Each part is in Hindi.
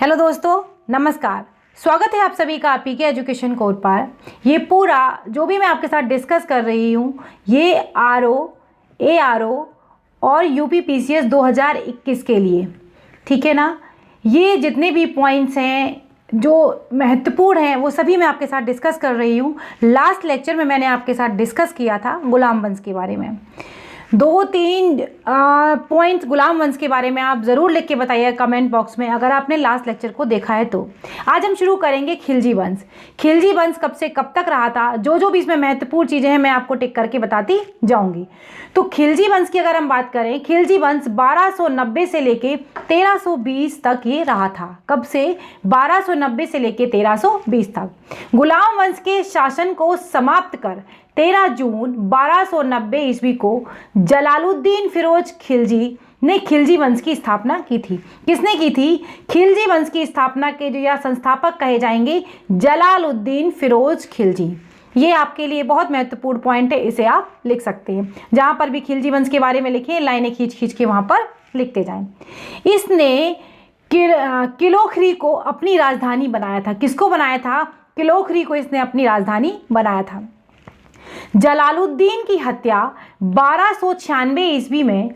हेलो दोस्तों, नमस्कार। स्वागत है आप सभी का पीके एजुकेशन कोड पर। ये पूरा जो भी मैं आपके साथ डिस्कस कर रही हूँ ये ARO और UPPCS 2021 के लिए, ठीक है ना। ये जितने भी पॉइंट्स हैं जो महत्वपूर्ण हैं वो सभी मैं आपके साथ डिस्कस कर रही हूँ। लास्ट लेक्चर में मैंने आपके साथ डिस्कस किया था गुलाम वंश के बारे में। 2-3 पॉइंट्स गुलाम वंश के बारे में आप ज़रूर लिख के बताइए कमेंट बॉक्स में अगर आपने लास्ट लेक्चर को देखा है तो। आज हम शुरू करेंगे खिलजी वंश। खिलजी वंश कब से कब तक रहा था, जो भी इसमें महत्वपूर्ण चीज़ें हैं मैं आपको टिक करके बताती जाऊंगी। तो खिलजी वंश की अगर हम बात करें, खिलजी वंश 1290 से लेके 1320 तक ये रहा था। कब से? 1290 से लेके 1320 तक। गुलाम वंश के शासन को समाप्त कर 13 जून 1290 ईस्वी को जलालुद्दीन फिरोज खिलजी ने खिलजी वंश की स्थापना की थी। किसने की थी? खिलजी वंश की स्थापना के जो या संस्थापक कहे जाएंगे जलालुद्दीन फिरोज खिलजी। ये आपके लिए बहुत महत्वपूर्ण पॉइंट है, इसे आप लिख सकते हैं। जहां पर भी खिलजी वंश के बारे में लिखें, लाइनें खींच खींच के वहां पर लिखते जाएं। इसने किलोखरी को अपनी राजधानी बनाया था। किसको बनाया था? किलोखरी को इसने अपनी राजधानी बनाया था। जलालुद्दीन की हत्या 1296 ईस्वी में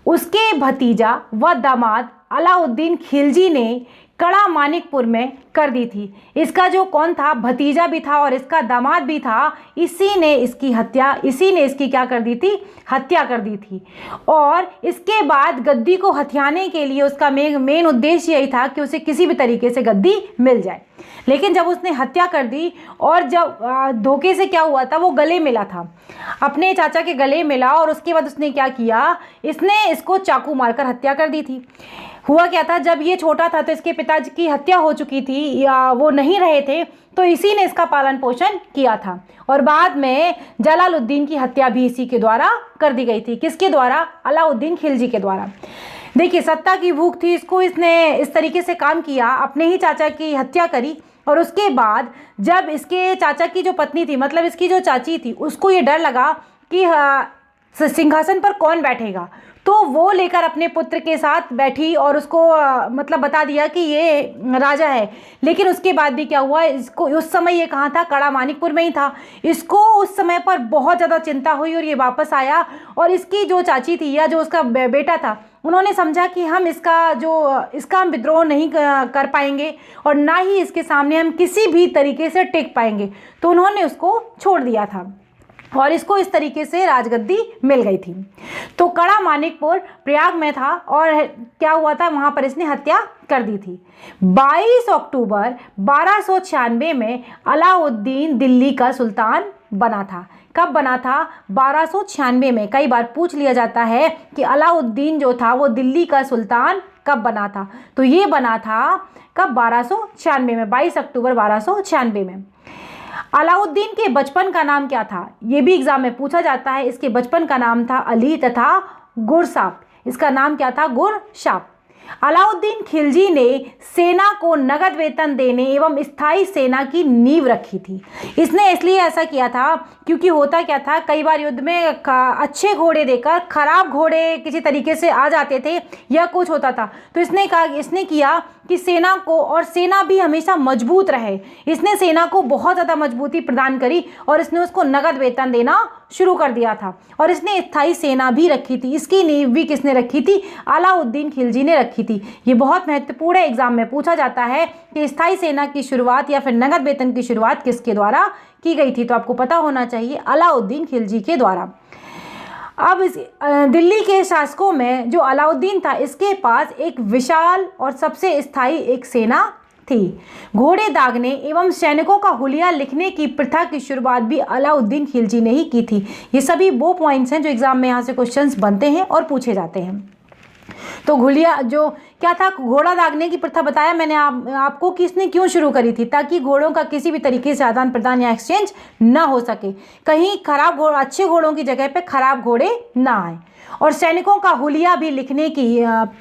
उसके भतीजा व दामाद अलाउद्दीन खिलजी ने कड़ा मानिकपुर में कर दी थी। इसका जो कौन था, भतीजा भी था और इसका दामाद भी था, इसी ने इसकी क्या कर दी थी? हत्या कर दी थी। और इसके बाद गद्दी को हथियाने के लिए उसका मेन उद्देश्य यही था कि उसे किसी भी तरीके से गद्दी मिल जाए। लेकिन जब उसने हत्या कर दी और जब धोखे से क्या हुआ था, वो गले मिला था, अपने चाचा के गले मिला और उसके बाद उसने क्या किया, इसने इसको चाकू मारकर हत्या कर दी थी। हुआ क्या था, जब ये छोटा था तो इसके पिताजी की हत्या हो चुकी थी या वो नहीं रहे थे, तो इसी ने इसका पालन पोषण किया था। और बाद में जलालुद्दीन की हत्या भी इसी के द्वारा कर दी गई थी। किसके द्वारा? अलाउद्दीन खिलजी के द्वारा। देखिए, सत्ता की भूख थी इसको, इसने इस तरीके से काम किया, अपने ही चाचा की हत्या करी। और उसके बाद जब इसके चाचा की जो पत्नी थी, मतलब इसकी जो चाची थी, उसको ये डर लगा कि सिंहासन पर कौन बैठेगा, तो वो लेकर अपने पुत्र के साथ बैठी और उसको मतलब बता दिया कि ये राजा है। लेकिन उसके बाद भी क्या हुआ, इसको उस समय ये कहाँ था? कड़ा मानिकपुर में ही था। इसको उस समय पर बहुत ज़्यादा चिंता हुई और ये वापस आया। और इसकी जो चाची थी या जो उसका बेटा था, उन्होंने समझा कि हम इसका विद्रोह नहीं कर पाएंगे और ना ही इसके सामने हम किसी भी तरीके से टिक पाएंगे, तो उन्होंने उसको छोड़ दिया था और इसको इस तरीके से राजगद्दी मिल गई थी। तो कड़ा मानिकपुर प्रयाग में था और क्या हुआ था, वहाँ पर इसने हत्या कर दी थी। 22 अक्टूबर 1296 में अलाउद्दीन दिल्ली का सुल्तान बना था। कब बना था? 1296 में। कई बार पूछ लिया जाता है कि अलाउद्दीन जो था वो दिल्ली का सुल्तान कब बना था, तो ये बना था कब? 1296 में, 22 अक्टूबर 1296 में। अलाउद्दीन के बचपन का नाम क्या था? ये भी एग्जाम में पूछा जाता है। इसके बचपन का नाम था अली तथा गुरसाप। इसका नाम क्या था? गुरसाप। अलाउद्दीन खिलजी ने सेना को नगद वेतन देने एवं स्थायी सेना की नींव रखी थी। इसने इसलिए ऐसा किया था क्योंकि होता क्या था, कई बार युद्ध में अच्छे घोड़े देकर खराब घोड़े किसी तरीके से आ जाते थे या कुछ होता था, तो इसने किया कि सेना को, और सेना भी हमेशा मजबूत रहे, इसने सेना को बहुत ज़्यादा मजबूती प्रदान करी और इसने उसको नगद वेतन देना शुरू कर दिया था। और इसने स्थायी सेना भी रखी थी। इसकी नींव भी किसने रखी थी? अलाउद्दीन खिलजी ने रखी थी। ये बहुत महत्वपूर्ण है, एग्जाम में पूछा जाता है कि स्थायी सेना की शुरुआत या फिर नगद वेतन की शुरुआत किसके द्वारा की गई थी, तो आपको पता होना चाहिए अलाउद्दीन खिलजी के द्वारा। अब दिल्ली के शासकों में जो अलाउद्दीन था, इसके पास एक विशाल और सबसे स्थायी एक सेना थी। घोड़े दागने एवं सैनिकों का हुलिया लिखने की प्रथा की शुरुआत भी अलाउद्दीन खिलजी ने ही की थी। ये सभी वो पॉइंट्स हैं जो एग्जाम में यहाँ से क्वेश्चंस बनते हैं और पूछे जाते हैं। तो हुलिया जो क्या था, घोड़ा दागने की प्रथा बताया मैंने आपको कि इसने क्यों शुरू करी थी, ताकि घोड़ों का किसी भी तरीके से आदान प्रदान या एक्सचेंज ना हो सके, कहीं अच्छे घोड़ों की जगह पे खराब घोड़े ना आए। और सैनिकों का हुलिया भी लिखने की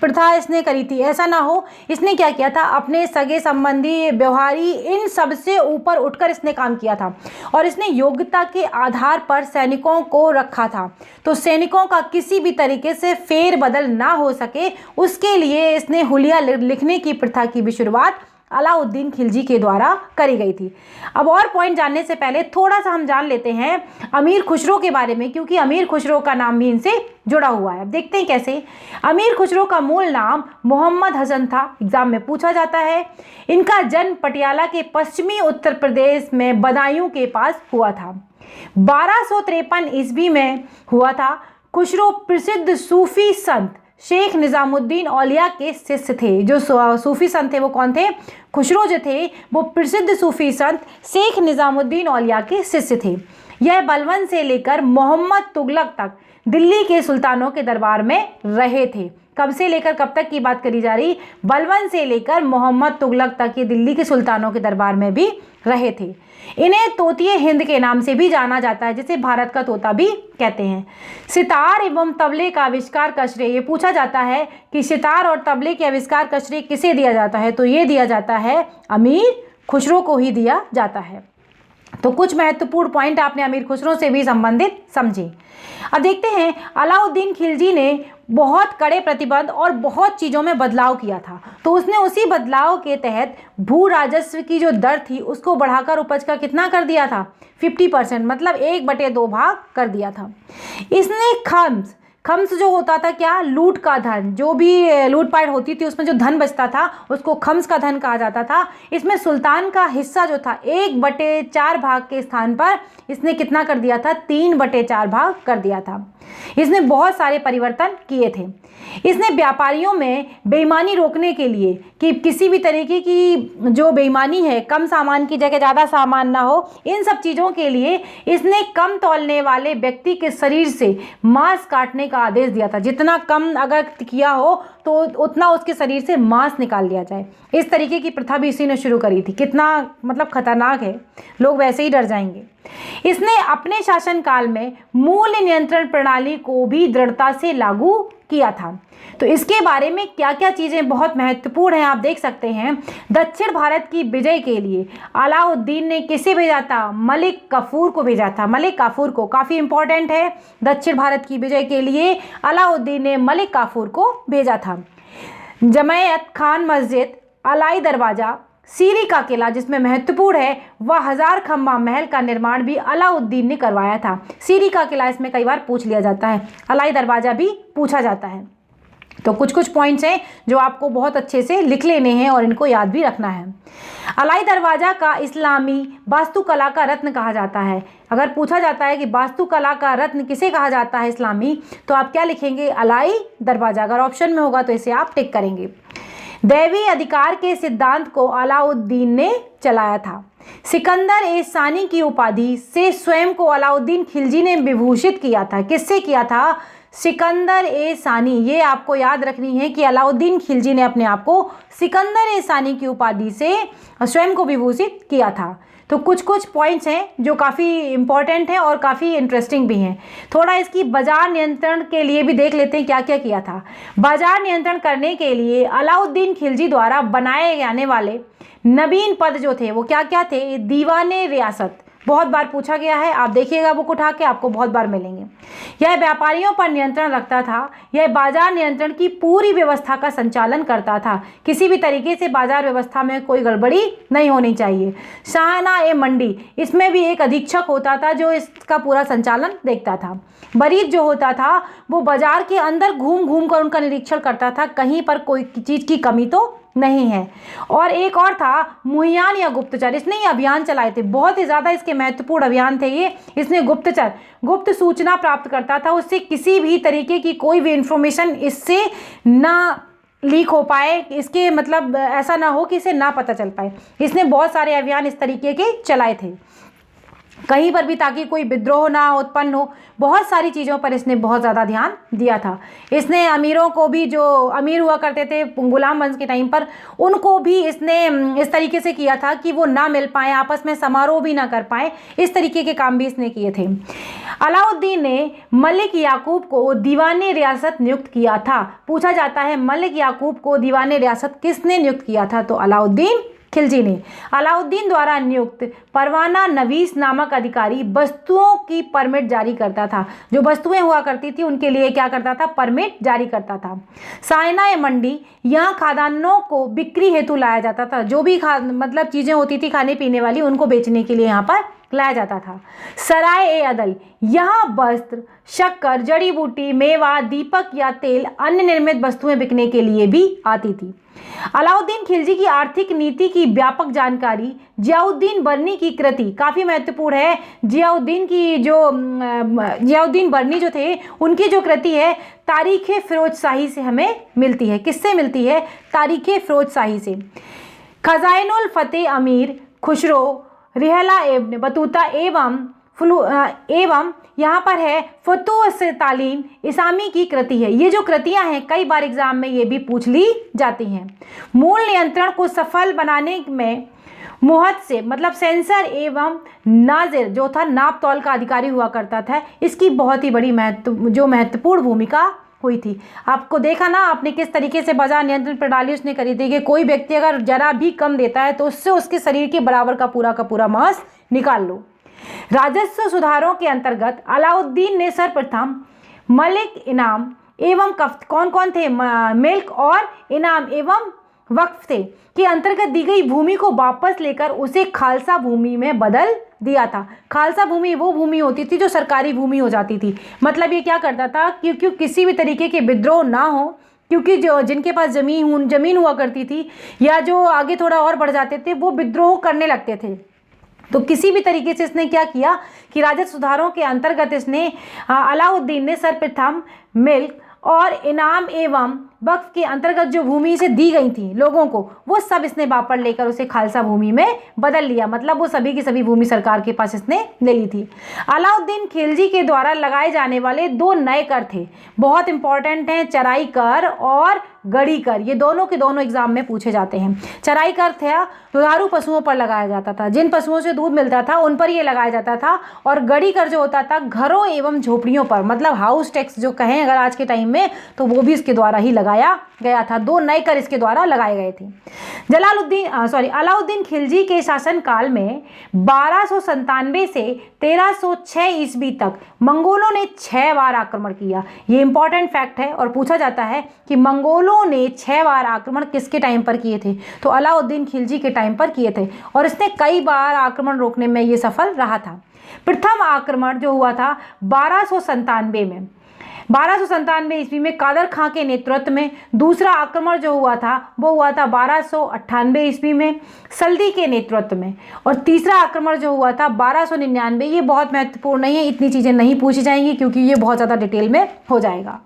प्रथा इसने करी थी। ऐसा ना हो, इसने क्या किया था, अपने सगे संबंधी, व्यवहारी, इन सब से ऊपर उठकर इसने काम किया था और इसने योग्यता के आधार पर सैनिकों को रखा था। तो सैनिकों का किसी भी तरीके से फेर बदल ना हो सके, उसके लिए इसने इसने हुलिया लिखने की प्रथा की भी शुरुआत अलाउद्दीन खिलजी के द्वारा करी गई थी। अब और पॉइंट जानने से पहले थोड़ा सा हम जान लेते हैं अमीर खुसरो के बारे में, क्योंकि अमीर खुसरो का नाम भी इनसे जुड़ा हुआ है। देखते हैं कैसे। अमीर खुसरो का मूल नाम मोहम्मद हसन था, एग्जाम में पूछा जाता है। इनका जन्म पटियाला के पश्चिमी उत्तर प्रदेश में बदायूं के पास हुआ था। 1253 ईस्वी में हुआ था। खुसरो प्रसिद्ध सूफी संत शेख निजामुद्दीन औलिया के शिष्य थे। जो सूफी संत थे वो कौन थे? खुसरो जो थे वो प्रसिद्ध सूफी संत शेख निजामुद्दीन औलिया के शिष्य थे। यह बलबन से लेकर मोहम्मद तुगलक तक दिल्ली के सुल्तानों के दरबार में रहे थे। कब से लेकर कब तक की बात करी जा रही? बलबन से लेकर मोहम्मद तुगलक तक ये दिल्ली के सुल्तानों के दरबार में भी रहे थे। इन्हें तोतिए हिंद के नाम से भी जाना जाता है, जिसे भारत का तोता भी कहते हैं। सितार एवं तबले का आविष्कार का श्रेय, ये पूछा जाता है कि सितार और तबले के आविष्कार का श्रेय किसे दिया जाता है, तो ये दिया जाता है अमीर खुसरो को ही दिया जाता है। तो कुछ महत्वपूर्ण पॉइंट आपने अमीर खुसरो से भी संबंधित समझे। अब देखते हैं अलाउद्दीन खिलजी ने बहुत कड़े प्रतिबंध और बहुत चीज़ों में बदलाव किया था। तो उसने उसी बदलाव के तहत भू राजस्व की जो दर थी उसको बढ़ाकर उपज का कितना कर दिया था? 50%, मतलब 1/2 भाग कर दिया था। इसने खम्स जो होता था क्या? लूट का धन, जो भी लूटपाट होती थी उसमें जो धन बचता था उसको खम्स का धन कहा जाता था। इसमें सुल्तान का हिस्सा जो था 1/4 भाग के स्थान पर इसने कितना कर दिया था? 3/4 भाग कर दिया था। इसने बहुत सारे परिवर्तन किए थे। इसने व्यापारियों में बेईमानी रोकने के लिए कि किसी भी तरीके की जो बेईमानी है, कम सामान की जगह ज़्यादा सामान ना हो, इन सब चीज़ों के लिए इसने कम तौलने वाले व्यक्ति के शरीर से मांस काटने का आदेश दिया था। जितना कम अगर किया हो तो उतना उसके शरीर से मांस निकाल लिया जाए। इस तरीके की प्रथा भी इसी ने शुरू करी थी। कितना मतलब खतरनाक है, लोग वैसे ही डर जाएंगे। इसने अपने शासनकाल में मूल्य नियंत्रण प्रणाली को भी दृढ़ता से लागू किया था। तो इसके बारे में क्या क्या चीज़ें बहुत महत्वपूर्ण हैं आप देख सकते हैं। दक्षिण भारत की विजय के लिए अलाउद्दीन ने किसे भेजा था? मलिक काफूर को भेजा था। मलिक काफूर को, काफ़ी इंपॉर्टेंट है। दक्षिण भारत की विजय के लिए अलाउद्दीन ने मलिक काफूर को भेजा था। जमायत खान मस्जिद, अलाई दरवाज़ा, सीरी का किला जिसमें महत्वपूर्ण है वह 1000 खम्बा महल का निर्माण भी अलाउद्दीन ने करवाया था। सीरी का किला इसमें कई बार पूछ लिया जाता है, अलाई दरवाज़ा भी पूछा जाता है। तो कुछ पॉइंट्स हैं जो आपको बहुत अच्छे से लिख लेने हैं और इनको याद भी रखना है। अलाई दरवाज़ा का इस्लामी वास्तुकला का रत्न कहा जाता है। अगर पूछा जाता है कि वास्तुकला का रत्न किसे कहा जाता है इस्लामी, तो आप क्या लिखेंगे? अलाई दरवाज़ा। अगर ऑप्शन में होगा तो इसे आप टिक करेंगे। दैवी अधिकार के सिद्धांत को अलाउद्दीन ने चलाया था। सिकंदर ए सानी की उपाधि से स्वयं को अलाउद्दीन खिलजी ने विभूषित किया था। किससे किया था? सिकंदर ए सानी। ये आपको याद रखनी है कि अलाउद्दीन खिलजी ने अपने आप को सिकंदर ए सानी की उपाधि से स्वयं को विभूषित किया था। तो कुछ पॉइंट्स हैं जो काफ़ी इंपॉर्टेंट हैं और काफ़ी इंटरेस्टिंग भी हैं। थोड़ा इसकी बाजार नियंत्रण के लिए भी देख लेते हैं क्या क्या किया था। बाजार नियंत्रण करने के लिए अलाउद्दीन खिलजी द्वारा बनाए जाने वाले नवीन पद जो थे वो क्या क्या थे? दीवाने रियासत, बहुत बार पूछा गया है, आप देखिएगा बुक उठा के, आपको बहुत बार मिलेंगे। यह व्यापारियों पर नियंत्रण रखता था। यह बाजार नियंत्रण की पूरी व्यवस्था का संचालन करता था। किसी भी तरीके से बाजार व्यवस्था में कोई गड़बड़ी नहीं होनी चाहिए। शाहना ए मंडी, इसमें भी एक अधीक्षक होता था जो इसका पूरा संचालन देखता था। बरीद जो होता था वो बाजार के अंदर घूम घूम कर उनका निरीक्षण करता था, कहीं पर कोई चीज़ की कमी तो नहीं है। और एक और था मुहियान या गुप्तचर, इसने ये अभियान चलाए थे। बहुत ही ज़्यादा इसके महत्वपूर्ण अभियान थे ये। इसने गुप्त सूचना प्राप्त करता था, उससे किसी भी तरीके की कोई भी इंफॉर्मेशन इससे ना लीक हो पाए, इसके मतलब ऐसा ना हो कि इसे ना पता चल पाए। इसने बहुत सारे अभियान इस तरीके के चलाए थे कहीं पर भी, ताकि कोई विद्रोह ना उत्पन्न हो। बहुत सारी चीज़ों पर इसने बहुत ज़्यादा ध्यान दिया था। इसने अमीरों को भी, जो अमीर हुआ करते थे गुलाम वंश के टाइम पर, उनको भी इसने इस तरीके से किया था कि वो ना मिल पाए, आपस में समारोह भी ना कर पाए। इस तरीके के काम भी इसने किए थे। अलाउद्दीन ने मलिक याकूब को दीवाने रियासत नियुक्त किया था। पूछा जाता है मलिक याकूब को दीवाने रियासत किसने नियुक्त किया था? तो अलाउद्दीन खिलजी ने। अलाउद्दीन द्वारा नियुक्त परवाना नवीस नामक अधिकारी वस्तुओं की परमिट जारी करता था। जो वस्तुएं हुआ करती थी उनके लिए क्या करता था, परमिट जारी करता था। सायना मंडी, यहाँ खादानों को बिक्री हेतु लाया जाता था। जो भी मतलब चीज़ें होती थी खाने पीने वाली, उनको बेचने के लिए यहाँ पर लाया जाता था। सराय ए अदल, यहाँ वस्त्र, शक्कर, जड़ी बूटी, मेवा, दीपक या तेल, अन्य निर्मित वस्तुएं बिकने के लिए भी आती थी। अलाउद्दीन खिलजी की आर्थिक नीति की व्यापक जानकारी जियाउद्दीन बर्नी की कृति काफ़ी महत्वपूर्ण है। जियाउद्दीन बर्नी जो थे, उनकी जो कृति है तारीख़ फिरोज शाही से हमें मिलती है। किससे मिलती है? तारीख़ फिरोज शाही से। खजाइनुल फतेह अमीर खुसरो, रिहला इब्न बतूता एवं यहाँ पर है फतुह से तालीम इसामी की कृति है। ये जो कृतियाँ हैं कई बार एग्जाम में ये भी पूछ ली जाती हैं। मूल नियंत्रण को सफल बनाने में मुहत से मतलब सेंसर एवं नाजिर जो था, नाप तौल का अधिकारी हुआ करता था, इसकी बहुत ही बड़ी महत्वपूर्ण भूमिका हुई थी। आपको देखा ना आपने किस तरीके से बाजार नियंत्रण प्रणाली उसने करी थी कि कोई व्यक्ति अगर जरा भी कम देता है तो उससे उसके शरीर के बराबर का पूरा मांस निकाल लो। राजस्व सुधारों के अंतर्गत अलाउद्दीन ने सर्वप्रथम मलिक, इनाम एवं कफ्त, कौन कौन थे? मिल्क और इनाम एवं वक्फ थे, के अंतर्गत दी गई भूमि को वापस लेकर उसे खालसा भूमि में बदल दिया था। खालसा भूमि वो भूमि होती थी जो सरकारी भूमि हो जाती थी। मतलब ये क्या करता था, क्योंकि किसी भी तरीके के विद्रोह ना हो, क्योंकि जो जिनके पास जमीन हुआ करती थी या जो आगे थोड़ा और बढ़ जाते थे वो विद्रोह करने लगते थे। तो किसी भी तरीके से इसने क्या किया कि राजस्व सुधारों के अंतर्गत इसने अलाउद्दीन ने सर्वप्रथम मिल्क और इनाम एवं वक्फ के अंतर्गत जो भूमि से दी गई थी लोगों को, वो सब इसने वापस लेकर उसे खालसा भूमि में बदल लिया। मतलब वो सभी की सभी भूमि सरकार के पास इसने ले ली थी। अलाउद्दीन खिलजी के द्वारा लगाए जाने वाले 2 नए कर थे, बहुत इंपॉर्टेंट हैं, चराई कर और गड़ी कर। ये दोनों के दोनों एग्जाम में पूछे जाते हैं। चराई कर था दुधारू पशुओं पर लगाया जाता था, जिन पशुओं से दूध मिलता था उन पर ये लगाया जाता था। और गड़ी कर जो होता था घरों एवं झोपड़ियों पर, मतलब हाउस टैक्स जो कहें अगर आज के टाइम में, तो वो भी इसके द्वारा ही लगाया गया था। 2 नए कर इसके द्वारा लगाए गए थे। अलाउद्दीन खिलजी के शासनकाल में 1297 से 1306 ईस्वी तक मंगोलों ने 6 बार आक्रमण किया। ये इंपॉर्टेंट फैक्ट है और पूछा जाता है कि मंगोलों ने 6 बार आक्रमण किसके टाइम पर किए थे? तो अलाउद्दीन खिलजी के टाइम पर किए थे और इसने कई बार आक्रमण रोकने में ये सफल रहा था। प्रथम आक्रमण जो हुआ था 1297 ईस्वी में कादर खां के नेतृत्व में। दूसरा आक्रमण जो हुआ था वो हुआ था 1298 ईस्वी में सल्दी के नेतृत्व में। और तीसरा आक्रमण जो हुआ था 1299। ये बहुत महत्वपूर्ण नहीं है, इतनी चीज़ें नहीं पूछी जाएंगी क्योंकि ये बहुत ज़्यादा डिटेल में हो जाएगा।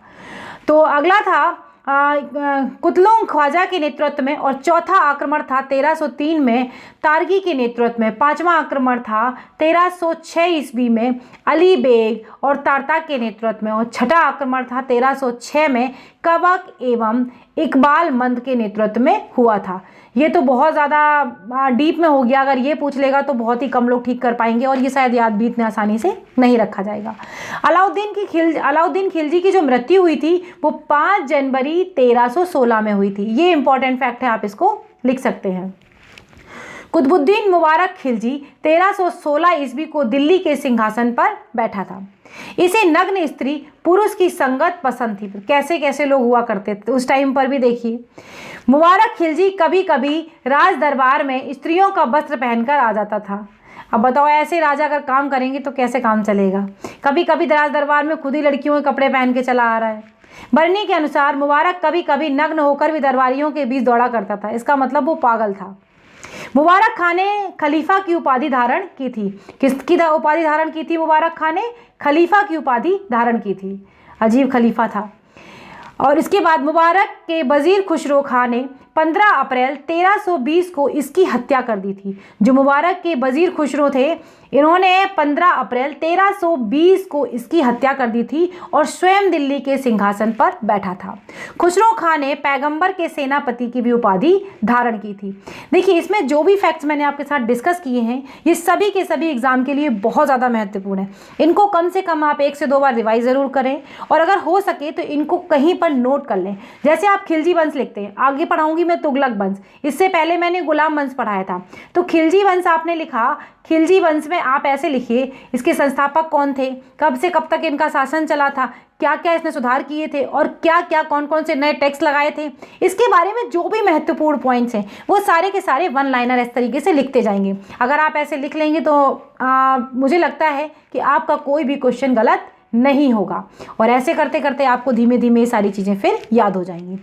तो अगला था कुतलुग ख्वाजा के नेतृत्व में। और चौथा आक्रमण था 1303 में तारगी के नेतृत्व में। 5वां आक्रमण था 1306 ईस्वी में अली बेग और तारता के नेतृत्व में। और छठा आक्रमण था 1306 में कबक एवं इकबाल मंद के नेतृत्व में हुआ था। ये तो बहुत ज़्यादा डीप में हो गया, अगर ये पूछ लेगा तो बहुत ही कम लोग ठीक कर पाएंगे और ये शायद याद भी इतने आसानी से नहीं रखा जाएगा। अलाउद्दीन खिलजी की जो मृत्यु हुई थी वो 5 जनवरी 1316 में हुई थी। ये इंपॉर्टेंट फैक्ट है, आप इसको लिख सकते हैं। कुतुबुद्दीन मुबारक खिलजी 1316 ईस्वी को दिल्ली के सिंहासन पर बैठा था। इसे नग्न स्त्री पुरुष की संगत पसंद थी। कैसे कैसे लोग हुआ करते थे उस टाइम पर भी देखिए। मुबारक खिलजी कभी कभी राज दरबार में स्त्रियों का वस्त्र पहनकर आ जाता था। अब बताओ ऐसे राजा अगर काम करेंगे तो कैसे काम चलेगा। कभी कभी राज दरबार में खुद ही लड़कियों के कपड़े पहन के चला आ रहा है। बर्नी के अनुसार मुबारक कभी कभी नग्न होकर भी दरबारियों के बीच दौड़ा करता था। इसका मतलब वो पागल था। मुबारक खान ने खलीफा की उपाधि धारण की थी। किसकी उपाधि धारण की थी? मुबारक खान ने खलीफा की उपाधि धारण की थी। अजीब खलीफा था। और इसके बाद मुबारक के वजीर खुसरो खां ने 15 अप्रैल 1320 को इसकी हत्या कर दी थी। जो मुबारक के वजीर खुसरो थे इन्होंने 15 अप्रैल 1320 को इसकी हत्या कर दी थी और स्वयं दिल्ली के सिंहासन पर बैठा था। खुसरो खां ने पैगंबर के सेनापति की भी उपाधि धारण की थी। देखिए इसमें जो भी फैक्ट्स मैंने आपके साथ डिस्कस किए हैं ये सभी के सभी एग्जाम के लिए बहुत ज़्यादा महत्वपूर्ण है। इनको कम से कम आप 1 से 2 बार रिवाइज ज़रूर करें और अगर हो सके तो इनको कहीं पर नोट कर लें। जैसे आप खिलजी वंश लिखते हैं, आगे पढ़ाऊँगी पढ़ाऊंगी मैं तुगलक वंश। इससे पहले मैंने गुलाम वंश पढ़ाया था। तो खिलजी वंश आपने लिखा, खिलजी वंश में आप ऐसे लिखिए, इसके संस्थापक कौन थे, कब से कब तक इनका शासन चला था, क्या क्या इसने सुधार किए थे और क्या क्या कौन कौन से नए टैक्स लगाए थे, इसके बारे में जो भी महत्वपूर्ण पॉइंट्स हैं वो सारे के सारे वन लाइनर इस तरीके से लिखते जाएंगे। अगर आप ऐसे लिख लेंगे तो मुझे लगता है कि आपका कोई भी क्वेश्चन गलत नहीं होगा, और ऐसे करते करते आपको धीमे धीमे ये सारी चीज़ें फिर याद हो जाएंगी।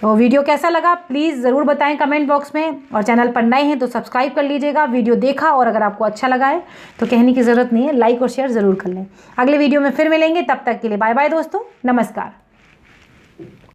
तो वीडियो कैसा लगा प्लीज़ ज़रूर बताएं कमेंट बॉक्स में, और चैनल पर नए हैं तो सब्सक्राइब कर लीजिएगा। वीडियो देखा और अगर आपको अच्छा लगा है तो कहने की ज़रूरत नहीं है, लाइक और शेयर ज़रूर कर लें। अगले वीडियो में फिर मिलेंगे, तब तक के लिए बाय बाय दोस्तों, नमस्कार।